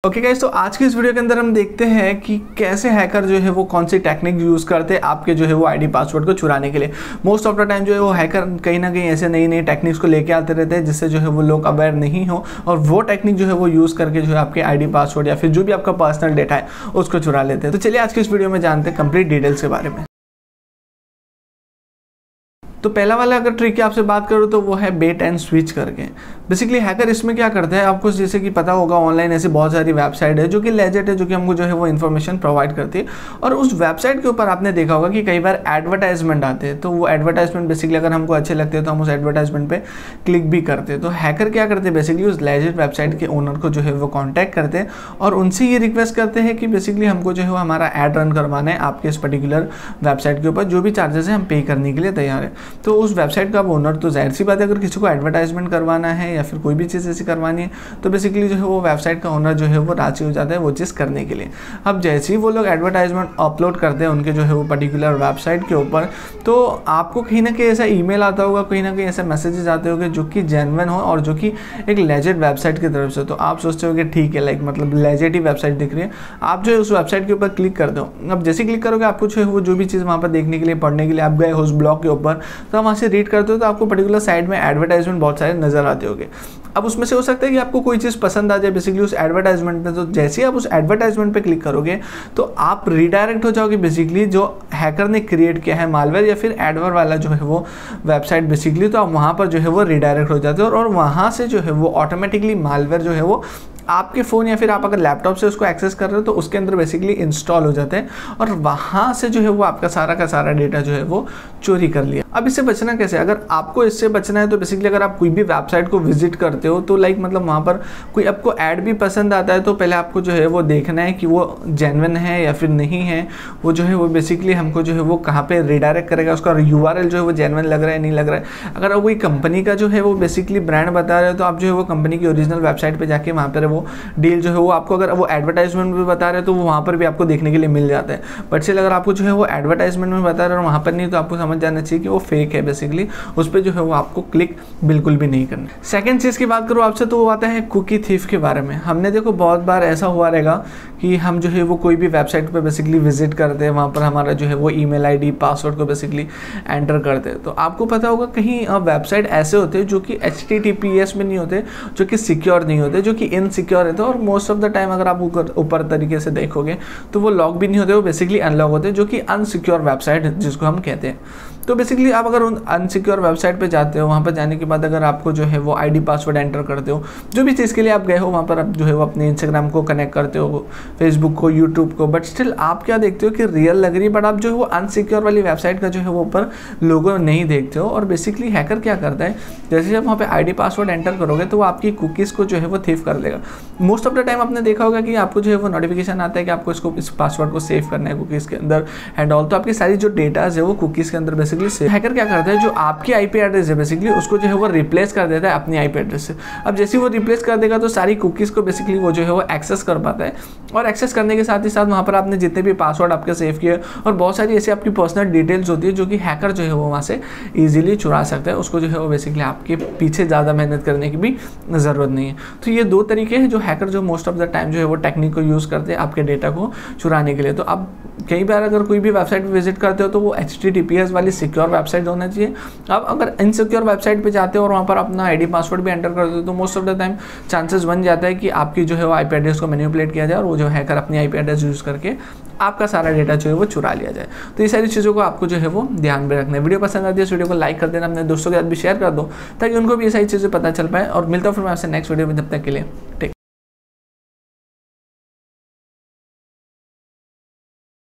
Okay guys, तो आज की इस वीडियो के अंदर हम देखते हैं कि कैसे हैकर जो है वो कौन सी टेक्निक यूज़ करते हैं आपके जो है वो आईडी पासवर्ड को चुराने के लिए। मोस्ट ऑफ द टाइम जो है वो हैकर कहीं ना कहीं ऐसे नई नई टेक्निक्स को लेके आते रहते हैं जिससे जो है वो लोग अवेयर नहीं हो और वो टेक्निक जो है वो यूज़ करके जो है आपके आईडी पासवर्ड या फिर जो भी आपका पर्सनल डेटा है उसको चुरा लेते हैं। तो चलिए आज की इस वीडियो में जानते हैं कंप्लीट डिटेल्स के बारे में। तो पहला वाला अगर ट्रिक की आपसे बात करूँ तो वो है बेट एंड स्विच करके। बेसिकली हैकर इसमें क्या करते हैं, आपको जैसे कि पता होगा ऑनलाइन ऐसी बहुत सारी वेबसाइट है जो कि लेजिट है, जो कि हमको जो है वो इन्फॉर्मेशन प्रोवाइड करती है। और उस वेबसाइट के ऊपर आपने देखा होगा कि कई बार एडवर्टाइजमेंट आते हैं, तो वो एडवर्टाइजमेंट बेसिकली अगर हमको अच्छे लगते हैं तो हम उस एडवर्टाइजमेंट पे क्लिक भी करते हैं। तो हैकर क्या करते हैं, बेसिकली उस लेजिट वेबसाइट के ओनर को जो है वो कॉन्टैक्ट करते हैं और उनसे ये रिक्वेस्ट करते हैं कि बेसिकली हमको जो है वो हमारा एड रन करवाना है आपके इस पर्टिकुलर वेबसाइट के ऊपर, जो भी चार्जेस है हम पे करने के लिए तैयार है। तो उस वेबसाइट का ओनर, तो जाहिर सी बात है अगर किसी को एडवर्टाइजमेंट करवाना है या फिर कोई भी चीज़ ऐसी करवानी है तो बेसिकली जो है वो वेबसाइट का ओनर जो है वो राजी हो जाता है वो चीज़ करने के लिए। अब जैसे ही वो लोग एडवर्टाइजमेंट अपलोड करते हैं उनके जो है वो पर्टिकुलर वेबसाइट के ऊपर, तो आपको कहीं ना कहीं ऐसा ईमेल आता होगा, कहीं ना कहीं ऐसे मैसेजेस आते होंगे जो कि जेन्युइन हो और जो कि एक लेजिट वेबसाइट की तरफ से। तो आप सोचते हो कि ठीक है, लाइक मतलब लेजिट ही वेबसाइट दिख रही है, आप जो है उस वेबसाइट के ऊपर क्लिक कर दो। अब जैसे क्लिक करोगे आपको जो है वो जो भी चीज़ वहाँ पर देखने के लिए, पढ़ने के लिए आप गए हो उस ब्लॉग के ऊपर, तो वहाँ से रीड करते हो तो आपको पर्टिकुलर साइड में एडवर्टाइजमेंट बहुत सारे नजर आते होंगे। अब उसमें से हो सकता है कि आपको कोई चीज़ पसंद आ जाए बेसिकली उस एडवर्टाइजमेंट में, तो जैसे ही आप उस एडवर्टाइजमेंट पे क्लिक करोगे तो आप रीडायरेक्ट हो जाओगे बेसिकली जो हैकर ने क्रिएट किया है मालवेयर या फिर एडवर वाला जो है वो वेबसाइट बेसिकली, तो आप वहाँ पर जो है वो रीडायरेक्ट हो जाते हो और वहाँ से जो है वो ऑटोमेटिकली मालवेयर जो है वो आपके फ़ोन या फिर आप अगर लैपटॉप से उसको एक्सेस कर रहे हो तो उसके अंदर बेसिकली इंस्टॉल हो जाते हैं और वहाँ से जो है वो आपका सारा का सारा डेटा जो है वो चोरी कर लिया। अब इससे बचना कैसे, अगर आपको इससे बचना है तो बेसिकली अगर आप कोई भी वेबसाइट को विजिट करते हो तो लाइक मतलब वहाँ पर कोई आपको ऐड भी पसंद आता है तो पहले आपको जो है वो देखना है कि वो जेन्युइन है या फिर नहीं है। वो जो है वो बेसिकली हमको जो है वो कहाँ पर रिडायरेक्ट करेगा, उसका URL जो है वो जेन्युइन लग रहा है नहीं लग रहा है। अगर कोई कंपनी का जो है वो बेसिकली ब्रांड बता रहे हो तो आप जो है वो कंपनी की ओरिजिनल वेबसाइट पर जाके वहाँ पर वो डील जो है वो आपको, अगर वो एडवर्टाइजमेंट में बता रहे हैं तो वो वहाँ पर भी आपको देखने के लिए मिल जाता है। बट स्टिल अगर आपको जो है वो एडवर्टाइजमेंट में बता रहे हैं और वहाँ पर नहीं, तो आपको समझ जाना चाहिए कि वो फेक है बेसिकली, उस पर जो है वो आपको क्लिक बिल्कुल भी नहीं करना। सेकंड चीज़ की बात करूँ आपसे तो वो आता है कुकी थीफ के बारे में। हमने देखो बहुत बार ऐसा हुआ रहेगा कि हम जो है वो कोई भी वेबसाइट पर बेसिकली विजिट करते हैं, वहाँ पर हमारा जो है वो ईमेल आईडी पासवर्ड को बेसिकली एंटर करते हैं। तो आपको पता होगा कहीं वेबसाइट ऐसे होते हैं जो कि HTTPS में नहीं होते, जो कि सिक्योर नहीं होते, जो कि इनसिक्योर रहते हैं और मोस्ट ऑफ द टाइम अगर आप ऊपर तरीके से देखोगे तो वो लॉक भी नहीं होते, वो बेसिकली अनलॉक होते हैं, जो कि अनसिक्योर वेबसाइट जिसको हम कहते हैं। तो बेसिकली आप अगर उन अनसिक्योर वेबसाइट पे जाते हो, वहाँ पर जाने के बाद अगर आपको जो है वो आईडी पासवर्ड एंटर करते हो, जो भी चीज़ के लिए आप गए हो वहाँ पर आप जो है वो अपने इंस्टाग्राम को कनेक्ट करते हो, फेसबुक को, यूट्यूब को, बट स्टिल आप क्या देखते हो कि रियल लग रही है, बट आप जो है वो अनसिक्योर वाली वेबसाइट का जो है वो ऊपर लोगो नहीं देखते हो। और बेसिकली हैकर क्या करता है, जैसे जब वहाँ पर आईडी पासवर्ड एंटर करोगे तो वो आपकी कुकीज़ को जो है वो थीफ कर देगा। मोस्ट ऑफ द टाइम आपने देखा होगा कि आपको जो है वो नोटिफिकेशन आता है कि आपको इस पासवर्ड को सेव करना है कुकीज़ के अंदर एंड ऑल, तो आपकी सारी जो डेटाज है वो कुकीज़ के अंदर बेसिकली हैकर क्या करता है, जो आपकी आईपी एड्रेस है बेसिकली उसको जो है वो रिप्लेस कर देता है अपनी आईपी एड्रेस से। अब जैसे वो रिप्लेस कर देगा तो सारी कुकीज़ को बेसिकली वो जो है वो एक्सेस कर पाता है और एक्सेस करने के साथ ही साथ वहाँ पर आपने जितने भी पासवर्ड आपके सेव किए और बहुत सारी ऐसी आपकी पर्सनल डिटेल्स होती है जो कि हैकर जो है वो वहाँ से ईजिली चुरा सकता है। उसको जो है वो बेसिकली आपके पीछे ज़्यादा मेहनत करने की भी ज़रूरत नहीं है। तो ये दो तरीके हैं जो हैकर जो मोस्ट ऑफ द टाइम जो है वो टेक्निक को यूज़ करते हैं आपके डेटा को चुराने के लिए। तो आप कई बार अगर कोई भी वेबसाइट पे विजिट करते हो तो वो HTTPS वाली सिक्योर वेबसाइट होना चाहिए। आप अगर इनसिक्योर वेबसाइट पे जाते हो और वहाँ पर अपना आईडी पासवर्ड भी एंटर करते हो तो most of the time chances बन जाता है कि आपकी जो है वो आईपी एड्रेस को मैनिपुलेट किया जाए और वो जो हैकर अपनी आईपी एड्रेस यूज़ करके आपका सारा डेटा जो है वो चुरा लिया जाए। तो ये सारी चीज़ों को आपको जो है वो ध्यान में रखना है। वीडियो पसंद आती है इस वीडियो को लाइक कर देना, अपने दोस्तों के साथ भी शेयर कर दो ताकि उनको भी ये सारी चीज़ें पता चल पाए। और मिलता हूँ फिर मैं आपसे नेक्स्ट वीडियो में, जब तक के लिए टेक।